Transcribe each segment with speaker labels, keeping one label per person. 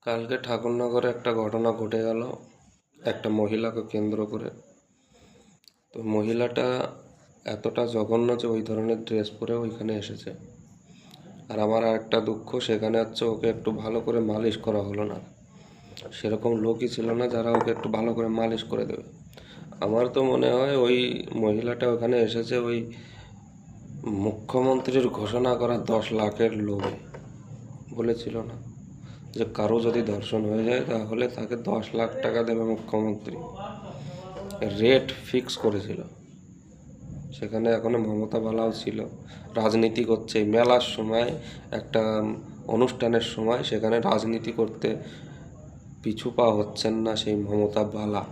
Speaker 1: কালকে ঠাকুরনগরে একটা ঘটনা ঘটে গেল একটা মহিলাকে কেন্দ্র করে। তো মহিলাটা এতটা জঘন্য যে ওই ধরনের ড্রেস পরে ওইখানে এসেছে। আর আমার আরেকটা দুঃখ, সেখানে হচ্ছে ওকে একটু ভালো করে মালিশ করা হলো না। সেরকম লোকই ছিল না যারা ওকে একটু ভালো করে মালিশ করে দেবে। আমার তো মনে হয় ওই মহিলাটা ওখানে এসেছে ওই মুখ্যমন্ত্রীর ঘোষণা করা 10 লাখের লোভে। বলেছিল না যে কারো যদি ধর্ষণ হয়ে যায় তাহলে তাকে 10 লাখ টাকা দেবে মুখ্যমন্ত্রী, রেট ফিক্স করেছিল। সেখানে এখনো মমতা বালাও ছিল, রাজনীতি করছে মেলার সময়, একটা অনুষ্ঠানের সময় সেখানে রাজনীতি করতে পিছু পা হচ্ছেন না সেই মমতা বালা,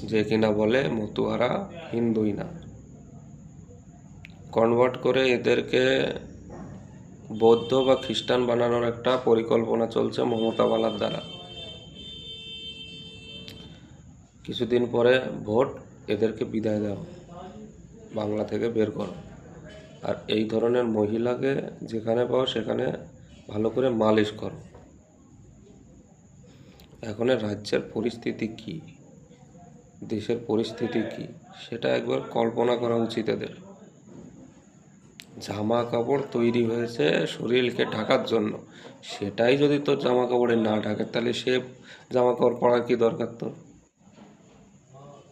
Speaker 1: যে কিনা বলে মতুয়ারা হিন্দুই না। কনভার্ট করে এদেরকে বৌদ্ধ বা খ্রিস্টান বানানোর একটা পরিকল্পনা চলছে মমতা বালার দ্বারা। কিছুদিন পরে ভোট, এদেরকে বিদায় দাও, বাংলা থেকে বের করো। আর এই ধরনের মহিলাকে যেখানে পাও সেখানে ভালো করে মালিশ করো। এখন রাজ্যের পরিস্থিতি কি, দেশের পরিস্থিতি কি, সেটা একবার কল্পনা করা উচিত এদের। জামা কাপড় তৈরি হয়েছে শরীরকে ঢাকার জন্য, সেটাই যদি তোর জামা কাপড়ে না ঢাকে তাহলে সে জামা কাপড় পরার কি দরকার তোর?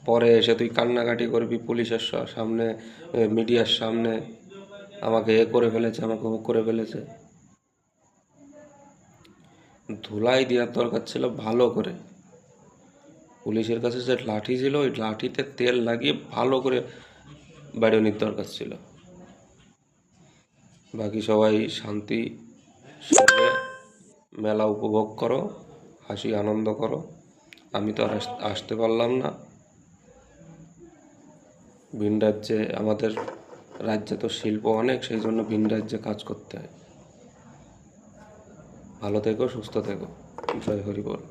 Speaker 1: পরে এসে তুই কান্নাকাটি করবি পুলিশের সামনে, মিডিয়ার সামনে, আমাকে এ করে ফেলেছে, আমাকে ও করে ফেলেছে। ধুলাই দেওয়ার দরকার ছিল ভালো করে। পুলিশের কাছে যে লাঠি ছিল ওই লাঠিতে তেল লাগিয়ে ভালো করে বেরোনির দরকার ছিল। বাকি সবাই শান্তি সঙ্গে মেলা উপভোগ করো, হাসি আনন্দ করো। আমি তো আর আসতে পারলাম না ভিন রাজ্যে, আমাদের রাজ্যে তো শিল্প অনেক, সেই জন্য ভিন রাজ্যে কাজ করতে হয়। ভালো থেকো, সুস্থ থেকো, জয় হরি বল।